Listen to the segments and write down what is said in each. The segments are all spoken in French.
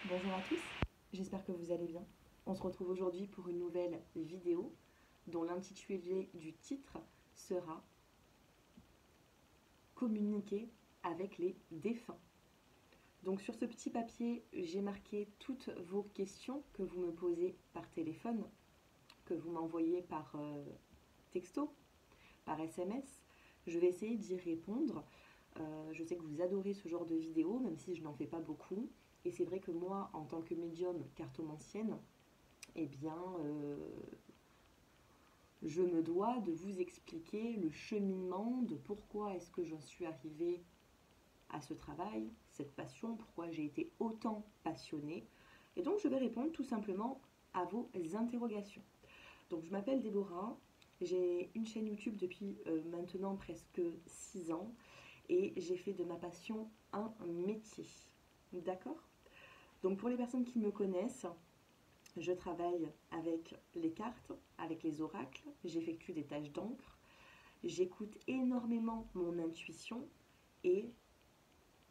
Bonjour à tous, j'espère que vous allez bien. On se retrouve aujourd'hui pour une nouvelle vidéo dont l'intitulé du titre sera Communiquer avec les défunts. Donc sur ce petit papier, j'ai marqué toutes vos questions que vous me posez par téléphone, que vous m'envoyez par texto, par SMS. Je vais essayer d'y répondre. Je sais que vous adorez ce genre de vidéos, même si je n'en fais pas beaucoup. Et c'est vrai que moi, en tant que médium cartomancienne, eh bien, je me dois de vous expliquer le cheminement de pourquoi est-ce que j'en suis arrivée à ce travail, cette passion, pourquoi j'ai été autant passionnée. Et donc, je vais répondre tout simplement à vos interrogations. Donc, je m'appelle Déborah, j'ai une chaîne YouTube depuis maintenant presque 6 ans et j'ai fait de ma passion un métier. D'accord? Donc, pour les personnes qui me connaissent, je travaille avec les cartes, avec les oracles, j'effectue des tâches d'encre, j'écoute énormément mon intuition et,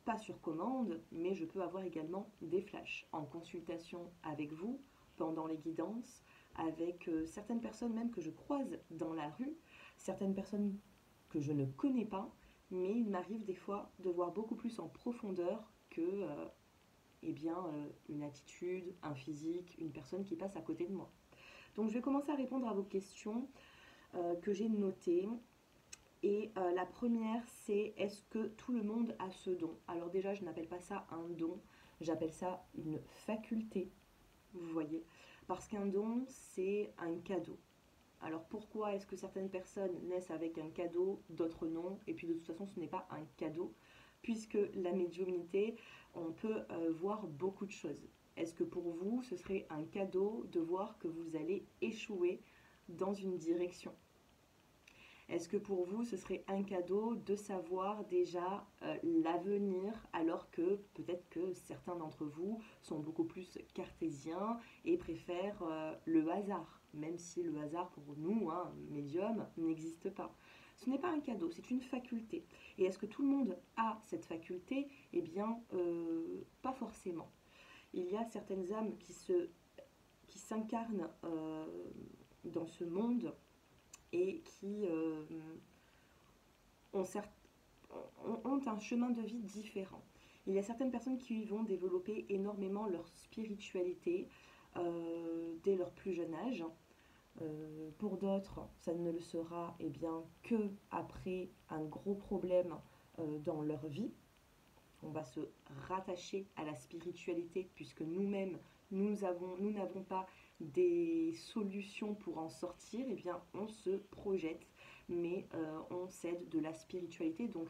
pas sur commande, mais je peux avoir également des flashs en consultation avec vous, pendant les guidances, avec certaines personnes même que je croise dans la rue, certaines personnes que je ne connais pas, mais il m'arrive des fois de voir beaucoup plus en profondeur que une attitude, un physique, une personne qui passe à côté de moi. Donc je vais commencer à répondre à vos questions que j'ai notées. Et la première, c'est est-ce que tout le monde a ce don? Alors déjà, je n'appelle pas ça un don, j'appelle ça une faculté, vous voyez. Parce qu'un don, c'est un cadeau. Alors pourquoi est-ce que certaines personnes naissent avec un cadeau, d'autres non? Et puis de toute façon, ce n'est pas un cadeau, puisque la médiumnité, on peut voir beaucoup de choses. Est-ce que pour vous, ce serait un cadeau de voir que vous allez échouer dans une direction? Est-ce que pour vous, ce serait un cadeau de savoir déjà l'avenir, alors que peut-être que certains d'entre vous sont beaucoup plus cartésiens et préfèrent le hasard, même si le hasard pour nous, hein, médium, n'existe pas. Ce n'est pas un cadeau, c'est une faculté. Et est-ce que tout le monde a cette faculté? Eh bien, pas forcément. Il y a certaines âmes qui s'incarnent dans ce monde et qui ont, ont un chemin de vie différent. Il y a certaines personnes qui vont développer énormément leur spiritualité dès leur plus jeune âge. Pour d'autres, ça ne le sera eh bien, que après un gros problème dans leur vie. On va se rattacher à la spiritualité puisque nous-mêmes, nous n'avons pas des solutions pour en sortir, et bien on se projette, mais on cède de la spiritualité. Donc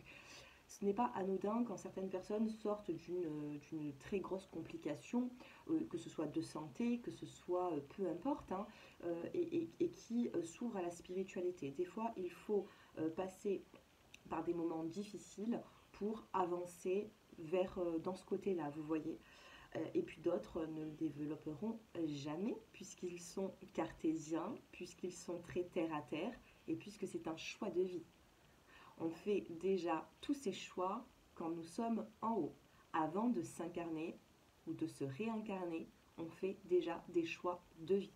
ce n'est pas anodin quand certaines personnes sortent d'une très grosse complication, que ce soit de santé, que ce soit peu importe, hein, et qui s'ouvrent à la spiritualité. Des fois, il faut passer par des moments difficiles pour avancer vers dans ce côté-là, vous voyez. Et puis d'autres ne le développeront jamais puisqu'ils sont cartésiens, puisqu'ils sont très terre à terre et puisque c'est un choix de vie. On fait déjà tous ces choix quand nous sommes en haut. Avant de s'incarner ou de se réincarner, on fait déjà des choix de vie.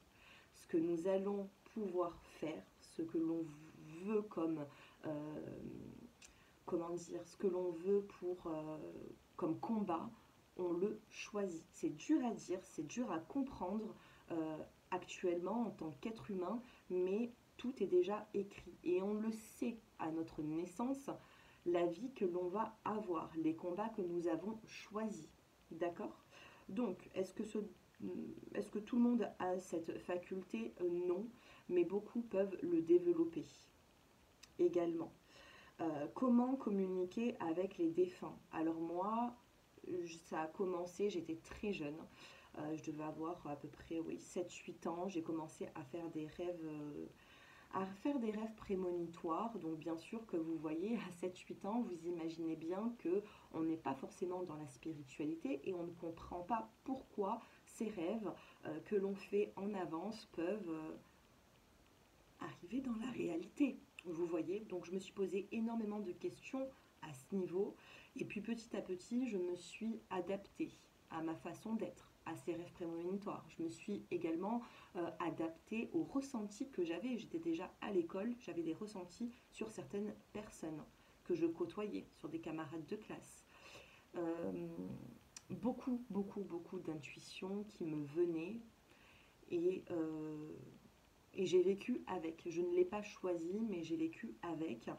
Ce que nous allons pouvoir faire, ce que l'on veut comme comment dire, ce que l'on veut pour comme combat, on le choisit. C'est dur à dire, c'est dur à comprendre actuellement en tant qu'être humain, mais tout est déjà écrit et on le sait à notre naissance, la vie que l'on va avoir, les combats que nous avons choisis. D'accord? Donc, est-ce que tout le monde a cette faculté? Non, mais beaucoup peuvent le développer également. Comment communiquer avec les défunts? Alors moi, ça a commencé, j'étais très jeune, je devais avoir à peu près oui, 7-8 ans, j'ai commencé à faire des rêves prémonitoires. Donc bien sûr que vous voyez, à 7-8 ans, vous imaginez bien que on n'est pas forcément dans la spiritualité et on ne comprend pas pourquoi ces rêves que l'on fait en avance peuvent arriver dans la réalité. Vous voyez, donc je me suis posé énormément de questions à ce niveau. Et puis petit à petit, je me suis adaptée à ma façon d'être. à ces rêves prémonitoires. Je me suis également adaptée aux ressentis que j'avais. J'étais déjà à l'école, j'avais des ressentis sur certaines personnes que je côtoyais, sur des camarades de classe. Euh, beaucoup d'intuitions qui me venaient et, euh, et j'ai vécu avec. Je ne l'ai pas choisi, mais j'ai vécu avec.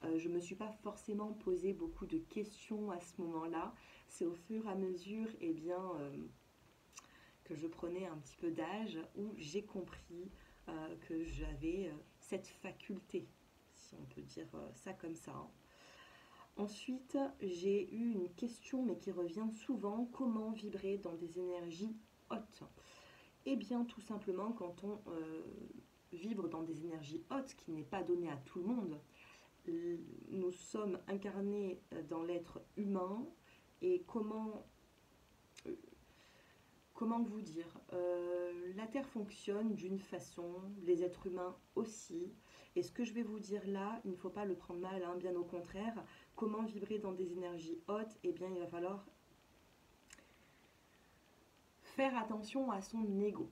Je ne me suis pas forcément posé beaucoup de questions à ce moment-là. C'est au fur et à mesure que je prenais un petit peu d'âge où j'ai compris que j'avais cette faculté, si on peut dire ça comme ça, hein. Ensuite, j'ai eu une question, mais qui revient souvent, comment vibrer dans des énergies hautes? Eh bien, tout simplement, quand on vibre dans des énergies hautes, ce qui n'est pas donné à tout le monde, nous sommes incarnés dans l'être humain, et comment vous dire, la Terre fonctionne d'une façon, les êtres humains aussi. Et ce que je vais vous dire là, il ne faut pas le prendre mal, hein, bien au contraire. Comment vibrer dans des énergies hautes? Eh bien, il va falloir faire attention à son ego.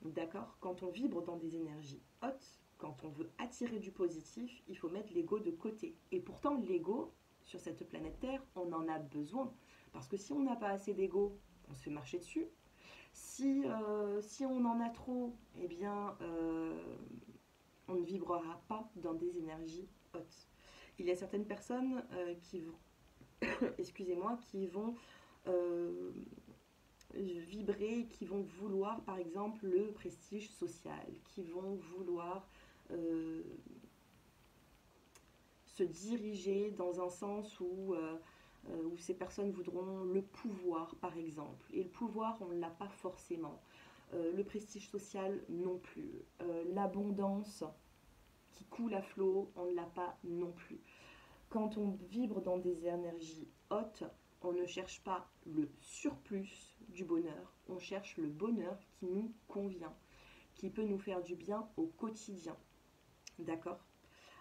D'accord? Quand on vibre dans des énergies hautes, quand on veut attirer du positif, il faut mettre l'ego de côté. Et pourtant, l'ego, sur cette planète Terre, on en a besoin. Parce que si on n'a pas assez d'ego, on se fait marcher dessus. Si on en a trop, eh bien, on ne vibrera pas dans des énergies hautes. Il y a certaines personnes qui vont, excusez-moi, qui vont euh, vibrer, qui vont vouloir, par exemple, le prestige social, qui vont vouloir euh, se diriger dans un sens où ces personnes voudront le pouvoir, par exemple. Et le pouvoir, on ne l'a pas forcément. Le prestige social non plus. L'abondance qui coule à flot, on ne l'a pas non plus. Quand on vibre dans des énergies hautes, on ne cherche pas le surplus du bonheur, on cherche le bonheur qui nous convient, qui peut nous faire du bien au quotidien. D'accord?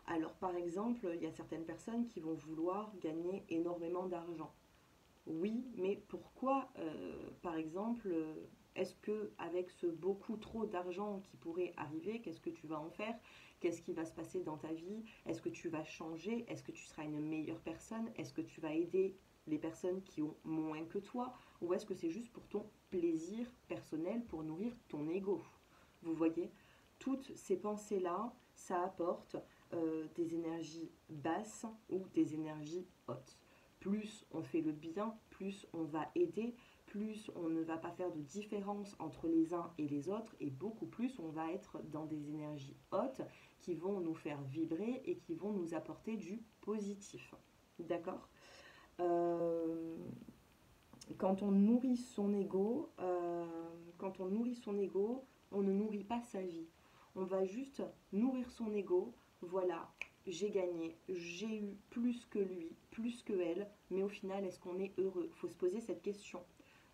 Alors par exemple, il y a certaines personnes qui vont vouloir gagner énormément d'argent. Oui, mais pourquoi, par exemple, est-ce que avec ce beaucoup trop d'argent qui pourrait arriver, qu'est-ce que tu vas en faire? Qu'est-ce qui va se passer dans ta vie? Est-ce que tu vas changer? Est-ce que tu seras une meilleure personne? Est-ce que tu vas aider les personnes qui ont moins que toi? Ou est-ce que c'est juste pour ton plaisir personnel, pour nourrir ton ego? Vous voyez, toutes ces pensées-là, ça apporte des énergies basses ou des énergies hautes. Plus on fait le bien, plus on va aider, plus on ne va pas faire de différence entre les uns et les autres, et beaucoup plus on va être dans des énergies hautes qui vont nous faire vibrer et qui vont nous apporter du positif. D'accord? euh, Quand on nourrit son ego, on ne nourrit pas sa vie. On va juste nourrir son ego. Voilà, j'ai gagné, j'ai eu plus que lui, plus que elle, mais au final, est-ce qu'on est heureux? Il faut se poser cette question.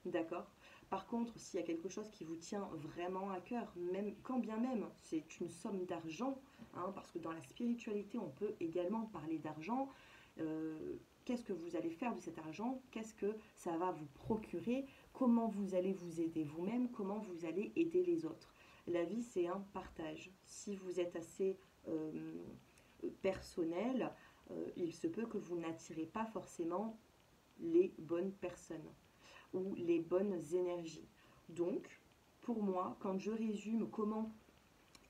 D'accord? Par contre, s'il y a quelque chose qui vous tient vraiment à cœur, même quand bien même c'est une somme d'argent, hein, parce que dans la spiritualité, on peut également parler d'argent. Qu'est-ce que vous allez faire de cet argent? Qu'est-ce que ça va vous procurer? Comment vous allez vous aider vous-même? Comment vous allez aider les autres? La vie, c'est un partage. Si vous êtes assez personnel, il se peut que vous n'attirez pas forcément les bonnes personnes ou les bonnes énergies. Donc, pour moi, quand je résume comment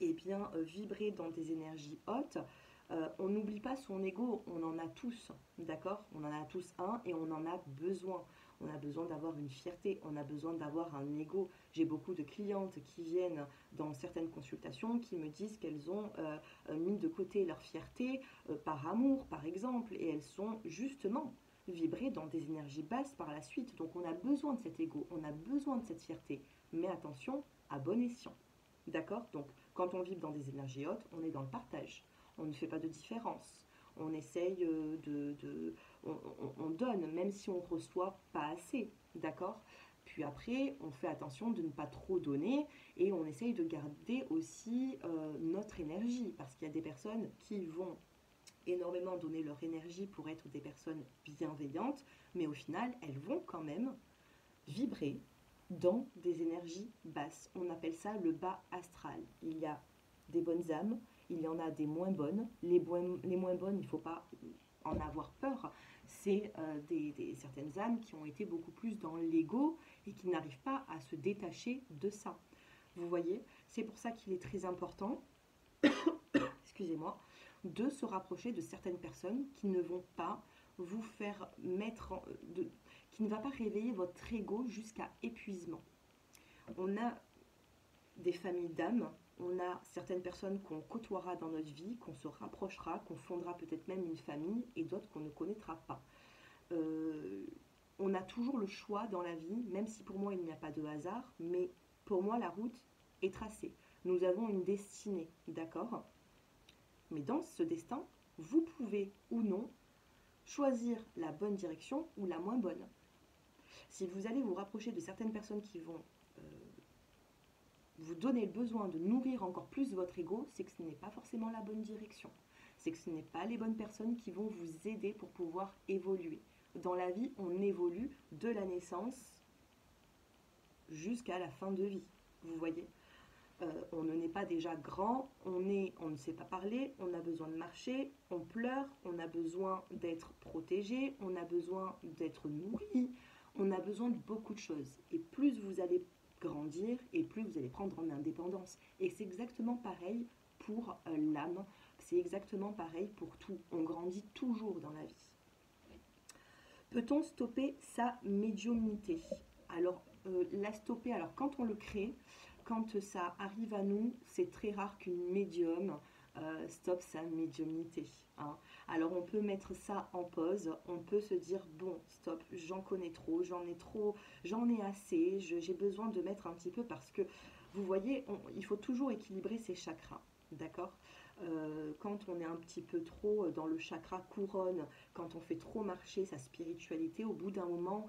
vibrer dans des énergies hautes, on n'oublie pas son ego, on en a tous, d'accord? On en a tous un et on en a besoin. On a besoin d'avoir une fierté, on a besoin d'avoir un ego. J'ai beaucoup de clientes qui viennent dans certaines consultations qui me disent qu'elles ont mis de côté leur fierté par amour, par exemple, et elles sont justement vibrées dans des énergies basses par la suite. Donc on a besoin de cet ego, on a besoin de cette fierté. Mais attention, à bon escient. D'accord? Donc quand on vibre dans des énergies hautes, on est dans le partage. On ne fait pas de différence. On essaye on donne, même si on ne reçoit pas assez. D'accord? Puis après, on fait attention de ne pas trop donner et on essaye de garder aussi notre énergie. Parce qu'il y a des personnes qui vont énormément donner leur énergie pour être des personnes bienveillantes, mais au final, elles vont quand même vibrer dans des énergies basses. On appelle ça le bas astral. Il y a des bonnes âmes, il y en a des moins bonnes. Les moins bonnes, il ne faut pas en avoir peur. C'est certaines âmes qui ont été beaucoup plus dans l'ego et qui n'arrivent pas à se détacher de ça. Vous voyez, c'est pour ça qu'il est très important, excusez-moi, de se rapprocher de certaines personnes qui ne vont pas vous faire mettre, qui ne va pas réveiller votre ego jusqu'à épuisement. On a des familles d'âmes, on a certaines personnes qu'on côtoiera dans notre vie, qu'on se rapprochera, qu'on fondera peut-être même une famille, et d'autres qu'on ne connaîtra pas. Euh, on a toujours le choix dans la vie, même si pour moi il n'y a pas de hasard, mais pour moi la route est tracée. Nous avons une destinée, d'accord? Mais dans ce destin, vous pouvez ou non choisir la bonne direction ou la moins bonne. Si vous allez vous rapprocher de certaines personnes qui vont vous donner le besoin de nourrir encore plus votre ego, c'est que ce n'est pas forcément la bonne direction. C'est que ce n'est pas les bonnes personnes qui vont vous aider pour pouvoir évoluer. Dans la vie, on évolue de la naissance jusqu'à la fin de vie. Vous voyez, on ne naît pas déjà grand, on ne sait pas parler, on a besoin de marcher, on pleure, on a besoin d'être protégé, on a besoin d'être nourri, on a besoin de beaucoup de choses. Et plus vous allez grandir et plus vous allez prendre en indépendance. Et c'est exactement pareil pour l'âme, c'est exactement pareil pour tout. On grandit toujours dans la vie. Peut-on stopper sa médiumnité? Alors, la stopper, alors quand on le crée, quand ça arrive à nous, c'est très rare qu'une médium stoppe sa médiumnité. Hein. Alors on peut mettre ça en pause, on peut se dire bon, stop, j'en connais trop, j'en ai assez, j'ai besoin de mettre un petit peu parce que vous voyez, il faut toujours équilibrer ses chakras, d'accord? Quand on est un petit peu trop dans le chakra couronne, quand on fait trop marcher sa spiritualité, au bout d'un moment,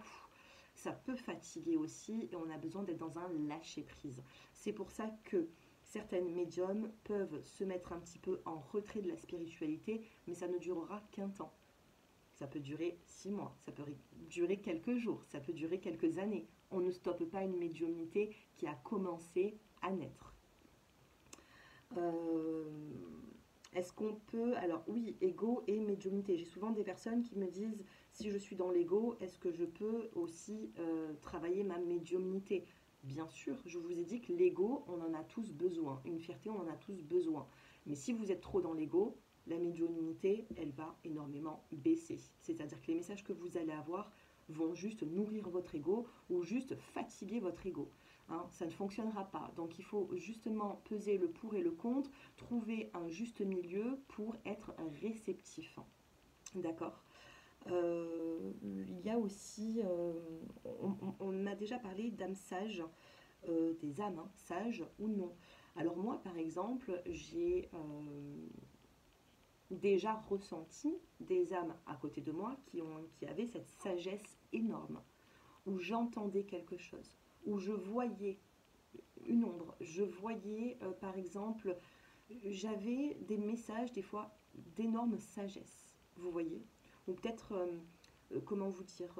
ça peut fatiguer aussi et on a besoin d'être dans un lâcher-prise. C'est pour ça que certaines médiums peuvent se mettre un petit peu en retrait de la spiritualité, mais ça ne durera qu'un temps. Ça peut durer 6 mois, ça peut durer quelques jours, ça peut durer quelques années. On ne stoppe pas une médiumnité qui a commencé à naître. Euh, Est-ce qu'on peut... Alors oui, ego et médiumnité. J'ai souvent des personnes qui me disent, si je suis dans l'ego, est-ce que je peux aussi travailler ma médiumnité? Bien sûr, je vous ai dit que l'ego, on en a tous besoin. Une fierté, on en a tous besoin. Mais si vous êtes trop dans l'ego, la médiumnité, elle va énormément baisser. C'est-à-dire que les messages que vous allez avoir vont juste nourrir votre ego ou juste fatiguer votre ego. Hein, ça ne fonctionnera pas. Donc il faut justement peser le pour et le contre, trouver un juste milieu pour être réceptif. D'accord. Il y a aussi, on a déjà parlé d'âmes sages, des âmes hein, sages ou non. Alors moi, par exemple, j'ai déjà ressenti des âmes à côté de moi qui avaient cette sagesse énorme, où j'entendais quelque chose, où je voyais une ombre. Je voyais, par exemple, j'avais des messages, des fois, d'énorme sagesse, vous voyez. Ou peut-être, comment vous dire,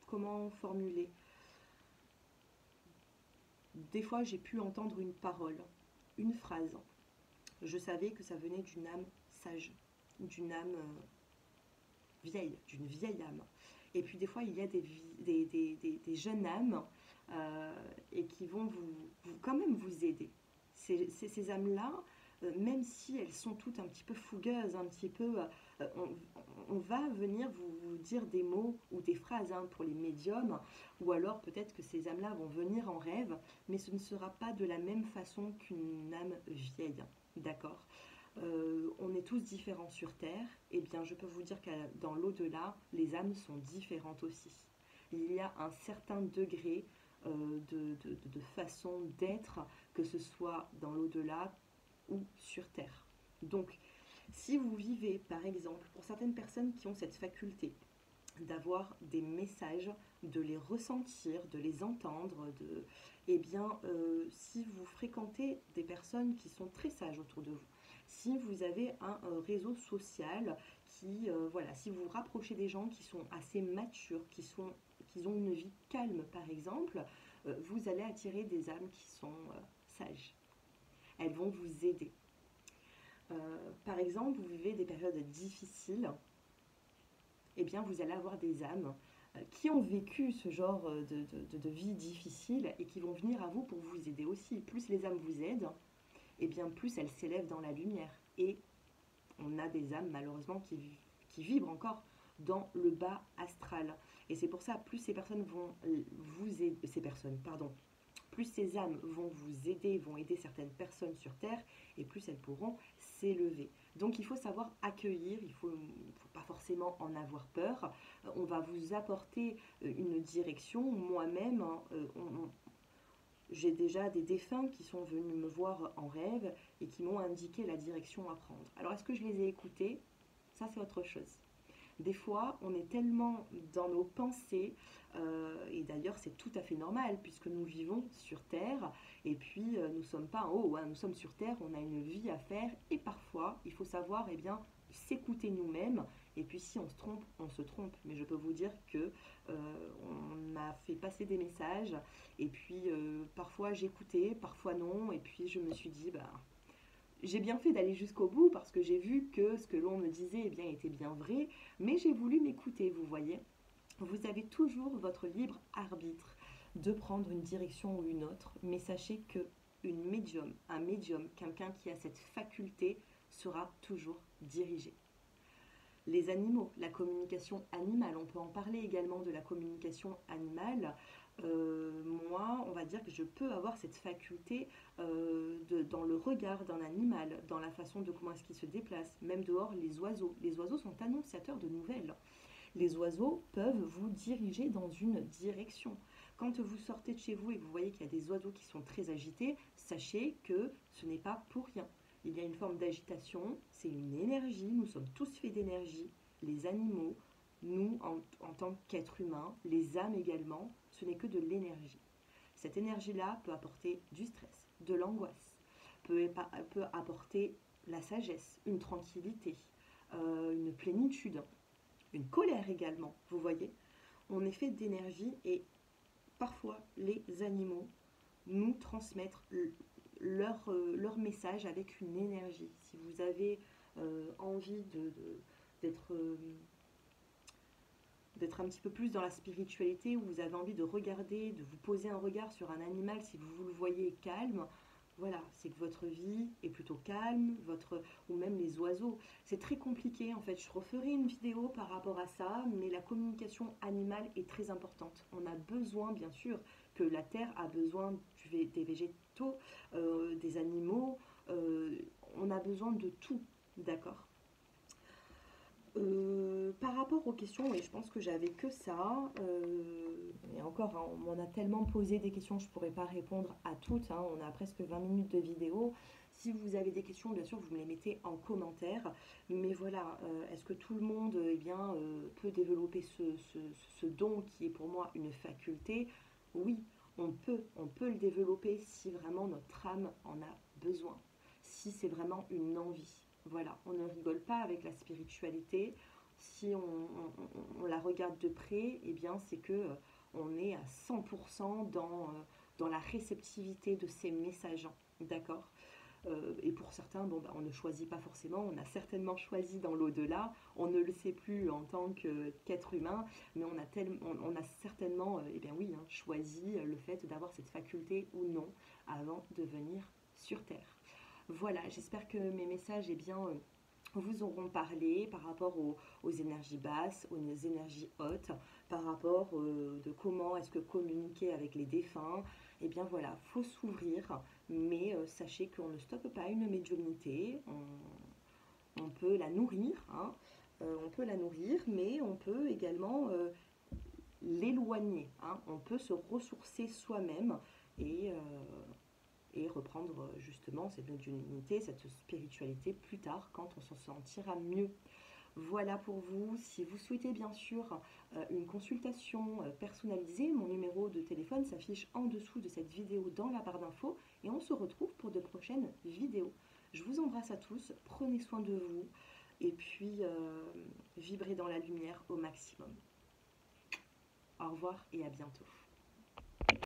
comment formuler. Des fois, j'ai pu entendre une parole, une phrase. Je savais que ça venait d'une âme sage, d'une âme vieille, d'une vieille âme. Et puis des fois, il y a des jeunes âmes et qui vont quand même vous aider. Ces âmes-là, même si elles sont toutes un petit peu fougueuses, un petit peu, on va venir vous dire des mots ou des phrases hein, pour les médiums, ou alors peut-être que ces âmes-là vont venir en rêve, mais ce ne sera pas de la même façon qu'une âme vieille, d'accord? On est tous différents sur Terre, et bien je peux vous dire que dans l'au-delà, les âmes sont différentes aussi. Il y a un certain degré de façon d'être, que ce soit dans l'au-delà ou sur Terre. Donc, si vous vivez, par exemple, pour certaines personnes qui ont cette faculté d'avoir des messages, de les ressentir, de les entendre, eh bien, si vous fréquentez des personnes qui sont très sages autour de vous, si vous avez un réseau social qui, voilà, si vous vous rapprochez des gens qui sont assez matures, qui sont qui ont une vie calme par exemple, vous allez attirer des âmes qui sont sages. Elles vont vous aider. Par exemple, vous vivez des périodes difficiles, eh bien vous allez avoir des âmes qui ont vécu ce genre de vie difficile et qui vont venir à vous pour vous aider aussi. Plus les âmes vous aident, eh bien plus elles s'élèvent dans la lumière. Et on a des âmes malheureusement qui vibrent encore dans le bas astral. Et c'est pour ça, plus ces personnes vont vous aider, ces personnes, pardon, plus ces âmes vont vous aider, vont aider certaines personnes sur Terre, et plus elles pourront s'élever. Donc il faut savoir accueillir, il ne faut pas forcément en avoir peur. On va vous apporter une direction. Moi-même, hein, j'ai déjà des défunts qui sont venus me voir en rêve et qui m'ont indiqué la direction à prendre. Alors est-ce que je les ai écoutés? Ça c'est autre chose. Des fois, on est tellement dans nos pensées, et d'ailleurs c'est tout à fait normal puisque nous vivons sur Terre, et puis nous ne sommes pas en haut, hein, nous sommes sur Terre, on a une vie à faire, et parfois il faut savoir s'écouter nous-mêmes, et puis si on se trompe, on se trompe. Mais je peux vous dire que on m'a fait passer des messages, et puis parfois j'écoutais, parfois non, et puis je me suis dit, bah j'ai bien fait d'aller jusqu'au bout parce que j'ai vu que ce que l'on me disait eh bien, était bien vrai, mais j'ai voulu m'écouter, vous voyez. Vous avez toujours votre libre arbitre de prendre une direction ou une autre, mais sachez que un médium, quelqu'un qui a cette faculté sera toujours dirigé. Les animaux, la communication animale, on peut en parler également de la communication animale. Moi, on va dire que je peux avoir cette faculté dans le regard d'un animal, dans la façon de comment est-ce qu'il se déplace, même dehors les oiseaux. Les oiseaux sont annonciateurs de nouvelles. Les oiseaux peuvent vous diriger dans une direction. Quand vous sortez de chez vous et que vous voyez qu'il y a des oiseaux qui sont très agités, sachez que ce n'est pas pour rien. Il y a une forme d'agitation, c'est une énergie, nous sommes tous faits d'énergie, les animaux, nous en tant qu'êtres humains, les âmes également, ce n'est que de l'énergie. Cette énergie-là peut apporter du stress, de l'angoisse, peut apporter la sagesse, une tranquillité, une plénitude, une colère également, vous voyez. On est fait d'énergie et parfois les animaux nous transmettent leur message avec une énergie. Si vous avez envie d'être d'être un petit peu plus dans la spiritualité, ou vous avez envie de regarder, de vous poser un regard sur un animal, si vous le voyez calme, voilà, c'est que votre vie est plutôt calme, ou même les oiseaux. C'est très compliqué en fait. Je referai une vidéo par rapport à ça, mais la communication animale est très importante. On a besoin, bien sûr, que la terre a besoin des végétaux, des animaux. On a besoin de tout, d'accord. Par rapport aux questions, et je pense que j'avais que ça. Et encore, hein, on m'en a tellement posé des questions, je ne pourrais pas répondre à toutes. Hein, on a presque 20 minutes de vidéo. Si vous avez des questions, bien sûr, vous me les mettez en commentaire. Mais voilà, est-ce que tout le monde peut développer ce don qui est pour moi une faculté? Oui, on peut le développer si vraiment notre âme en a besoin, si c'est vraiment une envie. Voilà, on ne rigole pas avec la spiritualité. Si on la regarde de près, eh bien c'est que on est à 100% dans la réceptivité de ces messages. D'accord. Et pour certains, bon, bah, on ne choisit pas forcément, on a certainement choisi dans l'au-delà, on ne le sait plus en tant qu'être humain, mais on a certainement, eh bien oui, hein, choisi le fait d'avoir cette faculté ou non avant de venir sur Terre. Voilà, j'espère que mes messages vous auront parlé par rapport aux énergies basses, aux énergies hautes, par rapport de comment est-ce que communiquer avec les défunts. Eh bien voilà, faut s'ouvrir, mais sachez qu'on ne stoppe pas une médiumnité, on peut la nourrir, hein, on peut la nourrir, mais on peut également l'éloigner, hein, on peut se ressourcer soi-même et reprendre justement cette médiumnité, cette spiritualité plus tard quand on s'en sentira mieux. Voilà pour vous. Si vous souhaitez bien sûr une consultation personnalisée, mon numéro de téléphone s'affiche en dessous de cette vidéo dans la barre d'infos et on se retrouve pour de prochaines vidéos. Je vous embrasse à tous, prenez soin de vous et puis vibrez dans la lumière au maximum. Au revoir et à bientôt.